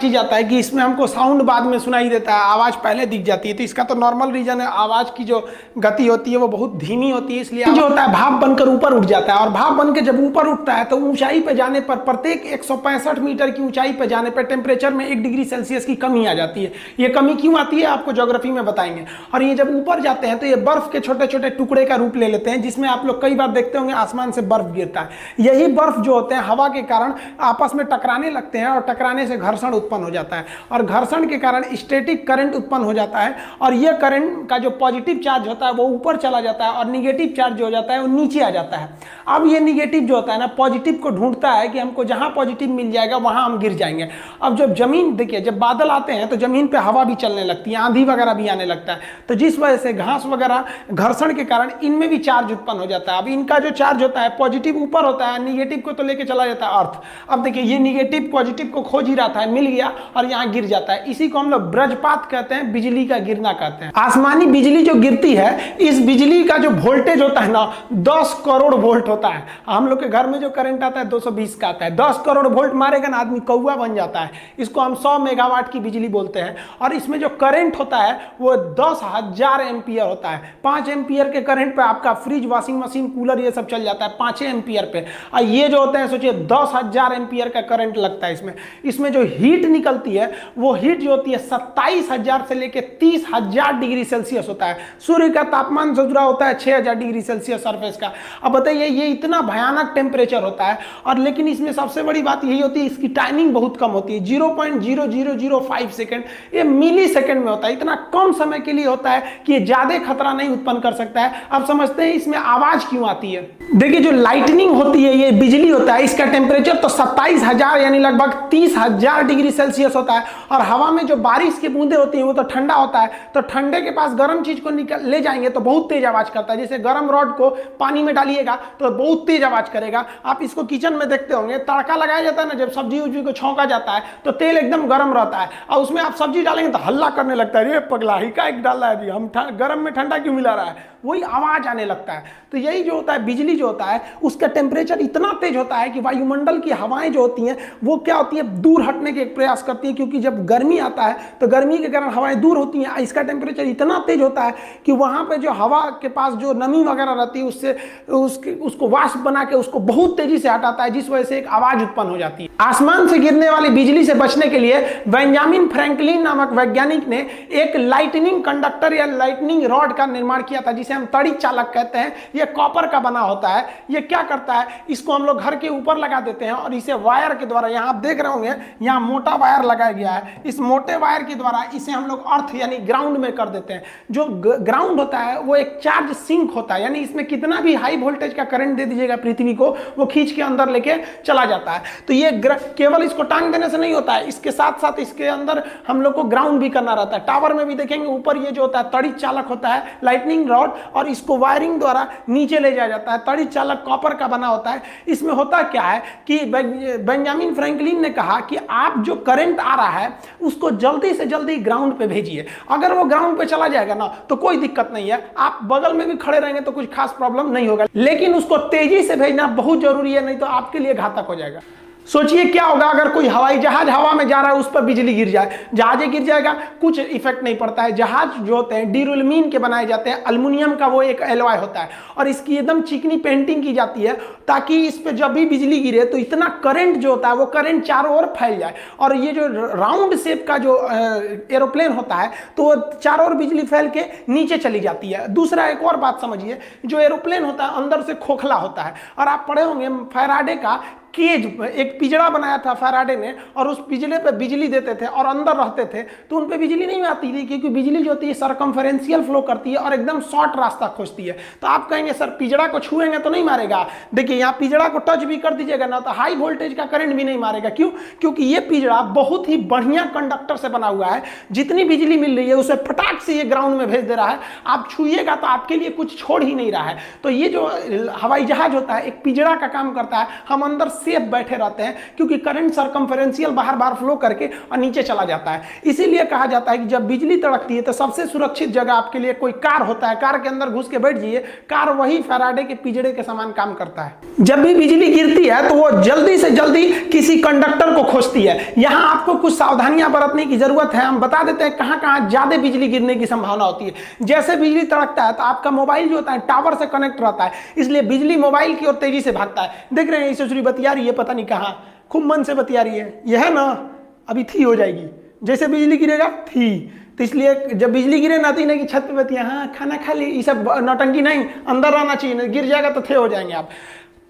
की जाता है कि इसमें हमको साउंड बाद में सुनाई देता है, आवाज़ पहले दिख जाती है। तो इसका तो नॉर्मल रीजन है, आवाज़ की जो गति होती है वो बहुत धीमी होती है, इसलिए जो होता है भाप बनकर ऊपर उठ जाता है। और भाप बनकर जब ऊपर उठता है तो ऊंचाई पे जाने पर प्रत्येक 165 मीटर की ऊंचाई पे जाने पर टेम्परेचर में 1 डिग्री सेल्सियस की कमी आ जाती है। ये कमी क्यों आती है आपको ज्योग्राफी में बताएंगे। और ये जब ऊपर जाते हैं तो ये बर्फ के छोटे छोटे टुकड़े का रूप ले लेते हैं, जिसमें आप लोग कई बार देखते होंगे आसमान से बर्फ गिरता है। यही बर्फ जो होते हैं हवा के कारण आपस में टकराने लगते हैं और टकराने से घर्षण उत्पन्न हो जाता है और घर्षण के कारण स्टैटिक करंट उत्पन्न हो जाता है। और यह करंट का जो पॉजिटिव चार्ज होता है वो ऊपर चला जाता है और निगेटिव चार्ज जो हो जाता है वो नीचे आ जाता है। अब ये निगेटिव जो होता है ना पॉजिटिव को ढूंढता है कि हमको जहां पॉजिटिव मिल जाएगा वहां हम गिर जाएंगे। अब जब जमीन देखिए, जब बादल आते हैं तो जमीन पे हवा भी चलने लगती है, आंधी वगैरह भी आने लगता है, तो जिस वजह से घास वगैरह घर्षण के कारण इनमें भी चार्ज उत्पन्न हो जाता है। अब इनका जो चार्ज होता है पॉजिटिव ऊपर होता है, निगेटिव को तो लेके चला जाता है अर्थ। अब देखिए ये निगेटिव पॉजिटिव को खोज ही रहा था, मिल गया और यहाँ गिर जाता है। इसी को हम लोग वज्रपात कहते हैं, बिजली का गिरना कहते हैं। आसमानी बिजली जो गिरती है, इस बिजली का जो वोल्टेज होता है ना 10 करोड़ वोल्ट होता है। हम लोग के घर में जो करंट आता है 220 का आता है, 10 करोड़ वोल्ट मारेगा ना आदमी कौवा बन जाता है। इसको हम 100 मेगावाट की बिजली बोलते हैं। और इसमें जो करंट होता है वो 10,000 एम्पियर होता है। 5 एम्पियर के करंट पे आपका फ्रिज, वॉशिंग मशीन, कूलर ये सब चल जाता है 5 एम्पियर पे। और ये जो होते हैं सोचिए 10,000 एम्पियर का करंट लगता है इसमें। इसमें जो हीट निकलती है वो हीट जो होती है 27,000 से लेकर 30,000 डिग्री सेल्सियस होता है। सूर्य का तापमान जो होता है 6,000 डिग्री सेल्सियस सरफेस का। अब बताइए ये इतना भयानक टेम्परेचर होता है। और लेकिन इसमें सबसे बड़ी बात यही होती है इसकी टाइमिंग बहुत कम होती है, 0.0005 सेकेंड। ये मिली सेकेंड में होता है, इतना कम समय के लिए होता है कि ये ज्यादा खतरा नहीं उत्पन्न कर सकता है। अब समझते हैं इसमें आवाज क्यों आती है। देखिए जो लाइटनिंग होती है, ये बिजली होता है, इसका टेम्परेचर तो 27,000 यानी लगभग 30,000 डिग्री सेल्सियस होता है। और हवा में जो बारिश की बूंदे होती हैं वो तो ठंडा होता है, तो ठंडे के पास गर्म चीज को ले जाएंगे तो बहुत तेज आवाज करता है। जैसे गर्म रॉड को पानी में डालिएगा तो बहुत तेज आवाज करेगा। आप इसको किचन में देखते होंगे, तड़का लगाया जाता है ना, जब सब्जी उब्जी को छौंका जाता है तो तेल एकदम गर्म रहता है और उसमें आप सब्जी डालेंगे तो हल्ला करने लगता है, ये पगला ही का एक डाल रहा है जी, हम गर्म में ठंडा क्यों मिला रहा है, वही आवाज आने लगता है। तो यही जो होता है बिजली जो होता है उसका टेम्परेचर इतना तेज होता है कि वायुमंडल की हवाएं जो होती हैं वो क्या होती है दूर हटने के प्रयास करती है, क्योंकि जब गर्मी आता है तो गर्मी के कारण हवाएं दूर होती हैं। इसका टेम्परेचर इतना तेज होता है कि वहां पे जो हवा के पास जो नमी वगैरह रहती है उससे उसको वाष्प बना के उसको बहुत तेजी से हटाता है, जिस वजह से एक आवाज उत्पन्न हो जाती है। आसमान से गिरने वाली बिजली से बचने के लिए बेंजामिन फ्रैंकलिन नामक वैज्ञानिक ने एक लाइटनिंग कंडक्टर या लाइटनिंग रॉड का निर्माण किया था, जिसे हम तड़ी चालक कहते हैं। यह कॉपर का बना होता है। यह क्या करता है, इसको हम लोग घर के ऊपर लगा देते हैं और इसे वायर के द्वारा, यहां आप देख रहे होंगे यहां मोटा वायर लगाया गया है, इस मोटे वायर के द्वारा इसे हम लोग अर्थ यानी ग्राउंड में कर देते हैं। जो ग्राउंड होता है वो एक चार्ज सिंक होता है, यानी इसमें कितना भी हाई वोल्टेज का करंट दे दीजिएगा पृथ्वी को, वो खींच के अंदर लेके चला जाता है। तो ये केवल इसको टांग देने से नहीं होता है, इसके साथ साथ इसके अंदर हम लोग को ग्राउंड भी करना रहता है। टावर में भी देखेंगे ऊपर ये जो होता है तड़ी चालक होता है, लाइटनिंग रॉड, और इसको वायरिंग द्वारा नीचे ले जाया जाता है। तड़ी चालक कॉपर का बना होता है। इसमें होता क्या है कि बेंजामिन फ्रैंकलिन ने कहा कि आप जो करंट आ रहा है उसको जल्दी से जल्दी ग्राउंड पे भेजिए। अगर वो ग्राउंड पे चला जाएगा ना तो कोई दिक्कत नहीं है, आप बगल में भी खड़े रहेंगे तो कुछ खास प्रॉब्लम नहीं होगा, लेकिन उसको तेजी से भेजना बहुत जरूरी है, नहीं तो आपके लिए घातक हो जाएगा। सोचिए क्या होगा अगर कोई हवाई जहाज हवा में जा रहा है उस पर बिजली गिर जाए, जहाज गिर जाएगा, कुछ इफेक्ट नहीं पड़ता है। जहाज जो होते हैं ड्यूरेलमीन के बनाए जाते हैं, अल्युमिनियम का वो एक एलॉय होता है और इसकी एकदम चिकनी पेंटिंग की जाती है ताकि इस पे जब भी बिजली गिरे तो इतना करंट जो होता है वो करंट चारों ओर फैल जाए। और ये जो राउंड शेप का जो एरोप्लेन होता है तो वो चारों ओर बिजली फैल के नीचे चली जाती है। दूसरा एक और बात समझिए, जो एरोप्लेन होता है अंदर से खोखला होता है, और आप पढ़े होंगे फैराडे का केज, एक पिंजड़ा बनाया था फैराडे ने, और उस पिंजड़े पे बिजली देते थे और अंदर रहते थे तो उन पे बिजली नहीं आती थी, क्योंकि बिजली जो होती है सरकमफेरेंशियल फ्लो करती है और एकदम शॉर्ट रास्ता खोजती है। तो आप कहेंगे सर पिंजड़ा को छुएंगे तो नहीं मारेगा। देखिए यहाँ पिंजड़ा को टच भी कर दीजिएगा ना तो हाई वोल्टेज का करंट भी नहीं मारेगा। क्यों? क्योंकि ये पिंजड़ा बहुत ही बढ़िया कंडक्टर से बना हुआ है, जितनी बिजली मिल रही है उसे फटाक से ये ग्राउंड में भेज दे रहा है। आप छुइएगा तो आपके लिए कुछ छोड़ ही नहीं रहा है। तो ये जो हवाई जहाज होता है एक पिंजड़ा का काम करता है, हम अंदर सेफ बैठे रहते हैं, क्योंकि करंट सर्कमफेरेंशियल बाहर बाहर फ्लो करके और नीचे चला जाता है। इसीलिए कहा जाता है कि जब बिजली तड़कती है तो सबसे सुरक्षित जगह आपके लिए कोई कार होता है, कार के अंदर घुस के बैठ जाइए, कार वही फैराडे के पिंजरे के समान काम करता है। जब भी बिजली गिरती है तो वो जल्दी से जल्दी किसी कंडक्टर को खोजती है। यहां आपको कुछ सावधानियां बरतने की जरूरत है। हम बता देते हैं कहां कहां ज्यादा बिजली गिरने की संभावना होती है। जैसे बिजली तड़कता है तो आपका मोबाइल जो होता है टावर से कनेक्ट रहता है, इसलिए बिजली मोबाइल की ओर तेजी से भागता है। देख रहे हैं ईश्वरी बतिया रही है, पता नहीं कहां, खूब मन से बतिया रही है। यह है ना, अभी थी हो जाएगी, जैसे बिजली गिरेगा थी। तो इसलिए जब बिजली गिरे ना, कि छत पे बतिया, हाँ खाना खा ली, ये सब नौटंकी नहीं, अंदर रहना चाहिए, गिर जाएगा तो थे हो जाएंगे आप।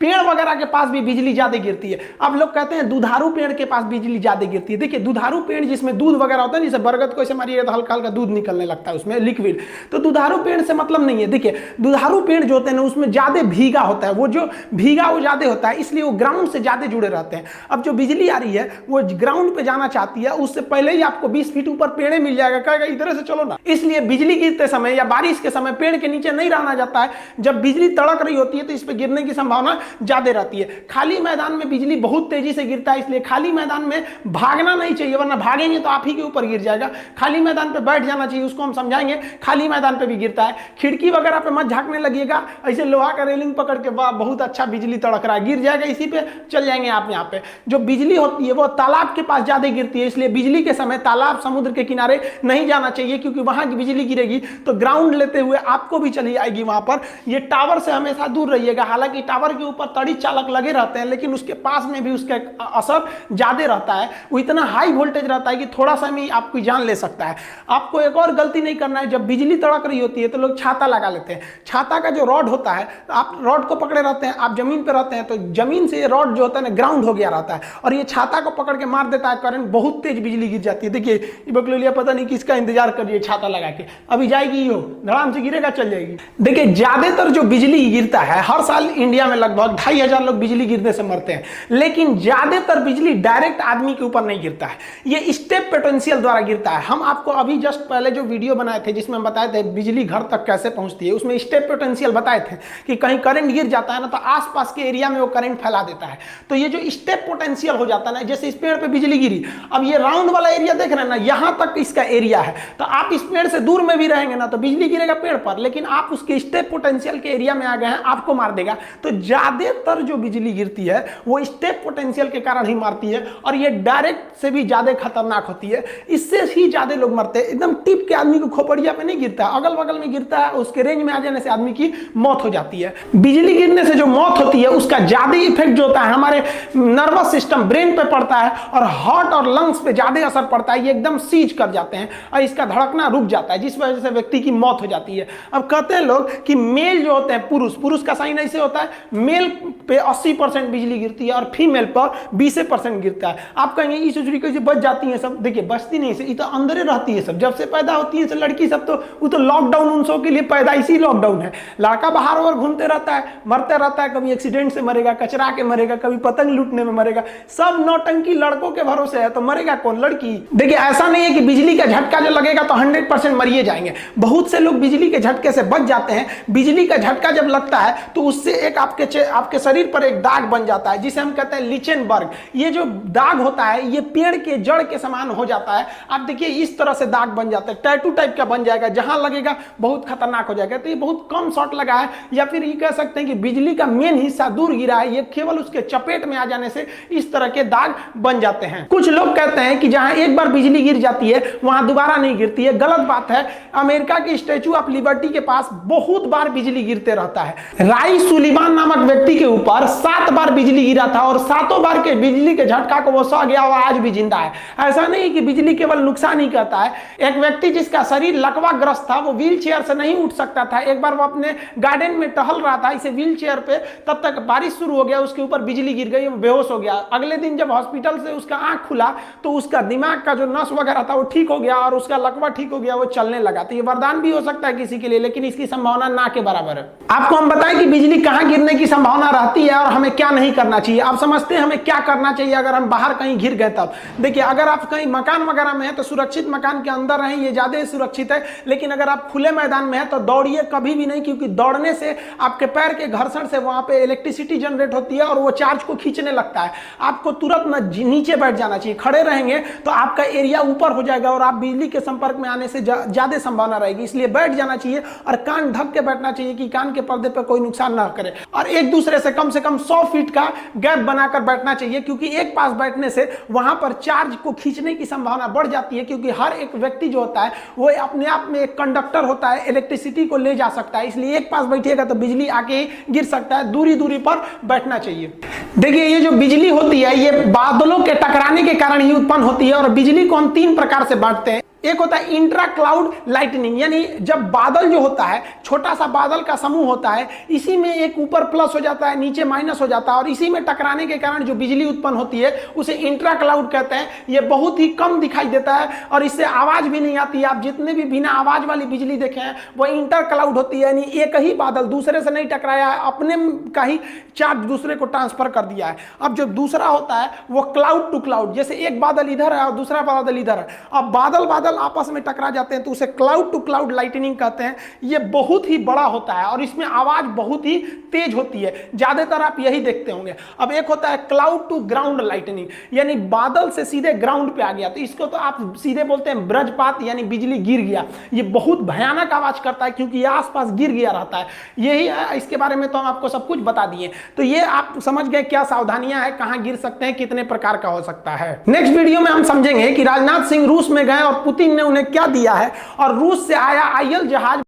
पेड़ वगैरह के पास भी बिजली ज्यादा गिरती है। अब लोग कहते हैं दुधारू पेड़ के पास बिजली ज्यादा गिरती है। देखिए दुधारू पेड़ जिसमें दूध वगैरह होता है, जैसे बरगद को ऐसे मारिएगा तो हल्का हल्का दूध निकलने लगता है उसमें लिक्विड, तो दुधारू पेड़ से मतलब नहीं है। देखिए दुधारू पेड़ जो होते हैं ना, उसमें ज्यादा भीगा होता है, वो जो भीगा वो ज्यादा होता है, इसलिए वो ग्राउंड से ज्यादा जुड़े रहते हैं। अब जो बिजली आ रही है वो ग्राउंड पे जाना चाहती है, उससे पहले ही आपको 20 फीट ऊपर पेड़ मिल जाएगा, कहेगा इधर से चलो ना। इसलिए बिजली गिरते समय या बारिश के समय पेड़ के नीचे नहीं रहना जाता है। जब बिजली तड़क रही होती है तो इस पर गिरने की संभावना ज्यादा रहती है। खाली मैदान में बिजली बहुत तेजी से गिरता है, इसलिए खाली मैदान में भागना नहीं चाहिए, वरना भागेंगे तो आप ही के ऊपर गिर जाएगा। खाली मैदान पे बैठ जाना चाहिए, उसको हम समझाएंगे। खाली मैदान पे भी गिरता है, खिड़की वगैरह पे मत झांकने लगिएगा, ऐसे लोहा का रेलिंग पकड़ के वाह बहुत अच्छा बिजली तड़क रहा है, गिर जाएगा, इसी पे चल जाएंगे आप। यहाँ पे जो बिजली होती है वो तालाब के पास ज्यादा गिरती है, इसलिए बिजली के समय तालाब समुद्र के किनारे नहीं जाना चाहिए, क्योंकि वहां की बिजली गिरेगी तो ग्राउंड लेते हुए आपको भी चली आएगी वहां पर। ये टावर से हमेशा दूर रहिएगा। हालांकि टावर के ऊपर तड़ी चालक लगे रहते हैं, लेकिन उसके पास में भी उसका असर ज्यादा रहता है। वो इतना हाई वोल्टेज रहता है कि थोड़ा सा भी आपकी जान ले सकता है। आपको एक और गलती नहीं करना है, जब बिजली तड़क रही होती है तो लोग छाता लगा लेते हैं। छाता का जो रॉड होता है, आप रॉड को पकड़े रहते हैं, आप जमीन पे रहते हैं, तो जमीन से रॉड जो होता है ना ग्राउंड हो गया रहता है, और ये छाता को पकड़ के मार देता है करंट, बहुत तेज बिजली गिर जाती है। देखिए बकलोलिया पता नहीं किसका इंतजार कर रही है छाता लगा के, अभी जाएगी हो, धड़ाम से गिरेगा चल जाएगी। देखिए ज्यादातर जो बिजली गिरता है, हर साल इंडिया में लगभग 2500 लोग बिजली गिरने से मरते हैं, लेकिन ज्यादातर बिजली डायरेक्ट आदमी के ऊपर नहीं गिरता है, ये स्टेप पोटेंशियल द्वारा गिरता है। हम आपको अभी जस्ट पहले जो वीडियो बनाए थे जिसमें बताए थे बिजली घर तक कैसे पहुंचती है, उसमें स्टेप पोटेंशियल बताए थे कि कहीं करंट गिर जाता है ना तो आसपास के एरिया में वो करंट फैला देता है। तो ये जो स्टेप पोटेंशियल हो जाता है ना, जैसे इस पेड़ पे बिजली गिरी, अब ये राउंड वाला एरिया देख रहे हैं ना, यहां तक इसका एरिया है, तो आप इस पेड़ से दूर में भी रहेंगे ना तो बिजली गिरेगा पेड़ पर, लेकिन आप उसके स्टेप पोटेंशियल के एरिया में आ गए हैं, आपको मार देगा। तो ज्यादातर जो बिजली गिरती है वो स्टेप पोटेंशियल के कारण ही मारती है, और ये डायरेक्ट से भी ज्यादा खतरनाक होती है, इससे ही ज्यादा लोग मरते हैं। एकदम टिप के आदमी को खोपड़िया पे नहीं गिरता, अगल बगल में गिरता है, उसके रेंज में आ जाने से आदमी की मौत हो जाती है। बिजली गिरने से जो मौत होती है उसका ज्यादा इफेक्ट जो होता है हमारे नर्वस सिस्टम ब्रेन पे पड़ता है, और हार्ट और लंग्स पे ज्यादा असर पड़ता है। ये एकदम सीज कर जाते हैं और इसका धड़कना रुक जाता है, जिस वजह से व्यक्ति की मौत हो जाती है। अब कहते हैं लोग कि मेल जो होते हैं, पुरुष का साइन ऐसे होता है, मेल पे 80% बिजली गिरती है और फीमेल पर 20% गिरता है। आप कहेंगे ये सोचरी कैसे बच जाती है सब, देखिए बचती नहीं, ये तो अंदर रहती है सब, जब से पैदा होती है सब लड़की सब, तो वो तो लॉकडाउन उन सब के लिए पैदाइशी लॉकडाउन है। लड़का बाहर और घूमते रहता है, मरते रहता है, कभी एक्सीडेंट से मरेगा, कचरा के मरेगा, कभी पतंग लूटने में मरेगा, सब नौटंकी लड़कों के भरोसे है, तो मरेगा कौन? लड़की। देखिए ऐसा नहीं है कि बिजली का झटका जो लगेगा तो 100% मरिए जाएंगे, बहुत से लोग बिजली के झटके से बच जाते हैं। बिजली का झटका जब लगता है तो उससे एक आपके शरीर पर एक दाग बन जाता है, जिसे हम कहते हैं लिचेनबर्ग। ये जो दाग होता है ये पेड़ के जड़ के समान हो जाता है। आप देखिए इस तरह से दाग बन जाता है, टैटू टाइप का बन जाएगा, जहां लगेगा बहुत खतरनाक हो जाएगा। तो ये बहुत कम शॉट लगा है, या फिर ये कह सकते हैं कि बिजली का मेन हिस्सा दूर गिरा है, ये केवल उसके चपेट में आ जाने से इस तरह के दाग बन जाते हैं। कुछ लोग कहते हैं कि जहां एक बार बिजली गिर जाती है वहां दोबारा नहीं गिरती है, गलत बात है। अमेरिका के स्टैचू ऑफ लिबर्टी के पास बहुत बार बिजली गिरते रहता है। राई सुलिवान नामक व्यक्ति के ऊपर 7 बार बिजली गिरा था, और 7 बार के बिजली के झटका को वो सह गया और आज भी जिंदा है। ऐसा नहीं कि बिजली केवल नुकसान ही करता है। एक व्यक्ति जिसका शरीर लकवाग्रस्त था, वो व्हील चेयर से नहीं उठ सकता था, एक बार वो अपने गार्डन में टहल रहा था इसे व्हील चेयर पे, तब तक बारिश शुरू हो गया, उसके ऊपर बिजली गिर गई, वो बेहोश हो गया। अगले दिन जब हॉस्पिटल से उसका आंख खुला तो उसका दिमाग का जो नस वगैरह था वो ठीक हो गया और उसका लकवा ठीक हो गया, वो चलने लगा। तो ये वरदान भी हो सकता है किसी के लिए, लेकिन इसकी संभावना ना के बराबर है। आपको हम बताएं कि बिजली कहां गिरने की संभावना संभावना रहती है और हमें क्या नहीं करना चाहिए। आप समझते हैं हमें क्या करना चाहिए अगर हम बाहर कहीं घिर गए तब। देखिए, अगर आप कहीं मकान वगैरह में है तो सुरक्षित मकान के अंदर रहें, ये ज्यादा सुरक्षित है। लेकिन अगर आप खुले मैदान में है तो दौड़िए कभी भी नहीं, क्योंकि दौड़ने से आपके पैर के घर्षण से वहां पे इलेक्ट्रिसिटी जनरेट होती है और वो चार्ज को खींचने लगता है। आपको तुरंत नीचे बैठ जाना चाहिए। खड़े रहेंगे तो आपका एरिया ऊपर हो जाएगा और आप बिजली के संपर्क में आने से ज्यादा संभावना रहेगी। इसलिए बैठ जाना चाहिए और कान ढक के बैठना चाहिए कि कान के पर्दे पर कोई नुकसान ना करे। और एक दूसरे से कम 100 फीट का गैप बनाकर बैठना चाहिए, क्योंकि एक पास बैठने से वहां पर चार्ज को खींचने की संभावना बढ़ जाती है। क्योंकि हर एक व्यक्ति जो होता है वो अपने आप में एक कंडक्टर होता है, इलेक्ट्रिसिटी को ले जा सकता है। इसलिए एक पास बैठिएगा तो बिजली आके गिर सकता है। दूरी दूरी पर बैठना चाहिए। देखिए, ये जो बिजली होती है ये बादलों के टकराने के कारण ही उत्पन्न होती है। और बिजली को हम 3 प्रकार से बांटते हैं। एक होता है इंट्रा क्लाउड लाइटनिंग, यानी जब बादल जो होता है, छोटा सा बादल का समूह होता है, इसी में एक ऊपर प्लस हो जाता है, नीचे माइनस हो जाता है और इसी में टकराने के कारण जो बिजली उत्पन्न होती है उसे इंट्रा क्लाउड कहते हैं। ये बहुत ही कम दिखाई देता है और इससे आवाज भी नहीं आती है। आप जितने भी बिना आवाज वाली बिजली देखे हैं वो इंटर क्लाउड होती है, यानी एक ही बादल दूसरे से नहीं टकराया है, अपने का ही चार्ज दूसरे को ट्रांसफर कर दिया है। अब जो दूसरा होता है वो क्लाउड टू क्लाउड, जैसे एक बादल इधर है और दूसरा बादल इधर है, अब बादल आपस में टकरा जाते हैं तो उसे क्लाउड टू क्लाउड लाइटनिंग कहते हैं। ये बहुत ही बड़ा होता है और इसमें आवाज बहुत ही तेज होती है। ज्यादातर आप यही देखते होंगे। अब एक होता है क्लाउड टू ग्राउंड लाइटनिंग, यानी बादल से सीधे ग्राउंड पे आ गया, तो इसको तो आप सीधे बोलते हैं वज्रपात, यानी बिजली गिर गया। ये बहुत भयानक आवाज करता है क्योंकि ये आसपास गिर गया रहता है। यही है, इसके बारे में तो हम आपको सब कुछ बता दिए। तो ये आप समझ गए क्या सावधानियां हैं, कहां गिर सकते हैं, कितने प्रकार का हो सकता है। नेक्स्ट वीडियो में हम समझेंगे कि राजनाथ सिंह रूस में गए और पुतिन ने उन्हें क्या दिया है और रूस से आया IL जहाज